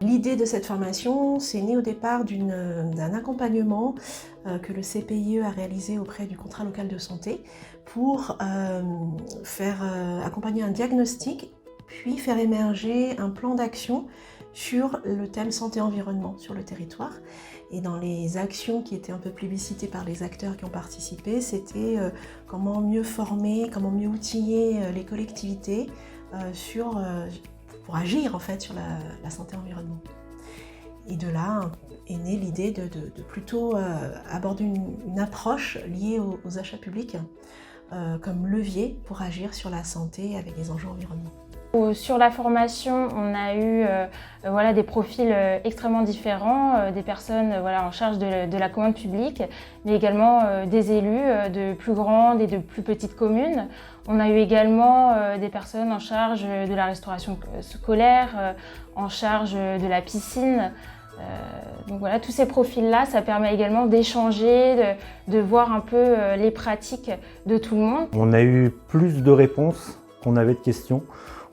L'idée de cette formation, c'est né au départ d'un accompagnement que le CPIE a réalisé auprès du contrat local de santé pour faire accompagner un diagnostic, puis faire émerger un plan d'action sur le thème santé-environnement sur le territoire. Et dans les actions qui étaient un peu plébiscitées par les acteurs qui ont participé, c'était comment mieux former, comment mieux outiller les collectivités pour agir en fait sur la santé-environnement. Et de là est née l'idée de plutôt aborder une approche liée aux achats publics comme levier pour agir sur la santé avec les enjeux environnementaux. Sur la formation, on a eu des profils extrêmement différents, des personnes en charge de la commande publique, mais également des élus de plus grandes et de plus petites communes. On a eu également des personnes en charge de la restauration scolaire, en charge de la piscine. Donc voilà, tous ces profils-là, ça permet également d'échanger, de voir un peu les pratiques de tout le monde. On a eu plus de réponses qu'on avait de questions.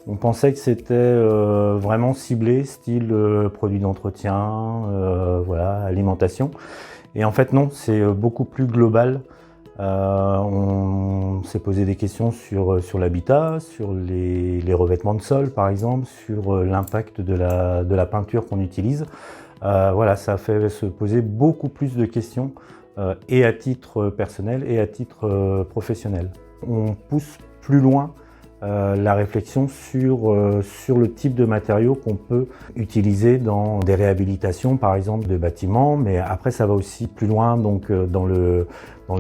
On pensait que c'était vraiment ciblé, style produits d'entretien, alimentation. Et en fait non, c'est beaucoup plus global. On s'est posé des questions sur l'habitat, sur les revêtements de sol par exemple, sur l'impact de la peinture qu'on utilise. Ça a fait se poser beaucoup plus de questions et à titre personnel et à titre professionnel. On pousse plus loin la réflexion sur le type de matériaux qu'on peut utiliser dans des réhabilitations par exemple de bâtiments, mais après ça va aussi plus loin donc dans le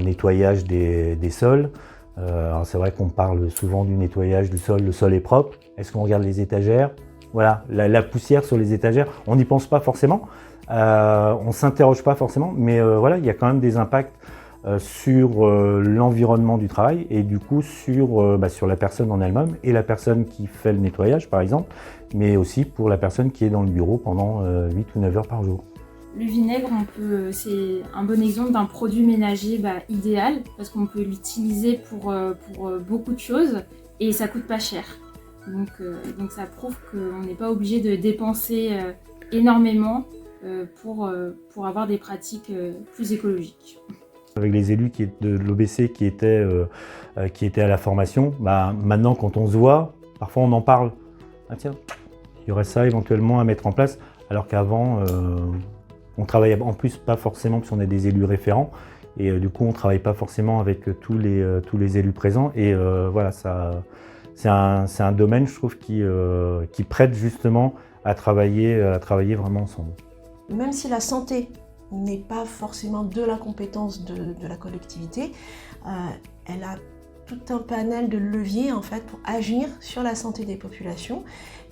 nettoyage des sols. Alors c'est vrai qu'on parle souvent du nettoyage du sol, le sol est propre. Est-ce qu'on regarde les étagères? Voilà, la poussière sur les étagères, on n'y pense pas forcément, on ne s'interroge pas forcément, mais il y a quand même des impacts sur l'environnement du travail et du coup sur la personne en elle-même et la personne qui fait le nettoyage par exemple, mais aussi pour la personne qui est dans le bureau pendant 8 ou 9 heures par jour. Le vinaigre, c'est un bon exemple d'un produit ménager idéal parce qu'on peut l'utiliser pour beaucoup de choses et ça coûte pas cher. Donc ça prouve qu'on n'est pas obligé de dépenser énormément pour avoir des pratiques plus écologiques. Avec les élus de l'OBC qui étaient à la formation, maintenant quand on se voit, parfois on en parle. Ah tiens, il y aurait ça éventuellement à mettre en place, alors qu'avant on travaillait en plus pas forcément parce qu'on a des élus référents et du coup on ne travaille pas forcément avec tous les élus présents et c'est un domaine je trouve qui prête justement à travailler vraiment ensemble. Même si la santé n'est pas forcément de la compétence de la collectivité, elle a tout un panel de leviers en fait pour agir sur la santé des populations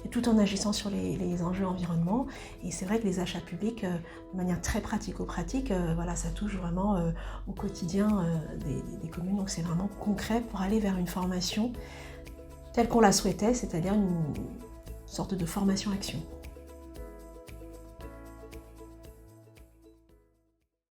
et tout en agissant sur les enjeux environnement. Et c'est vrai que les achats publics, de manière très pratico-pratique, ça touche vraiment au quotidien des communes. Donc c'est vraiment concret pour aller vers une formation telle qu'on la souhaitait, c'est-à-dire une sorte de formation-action.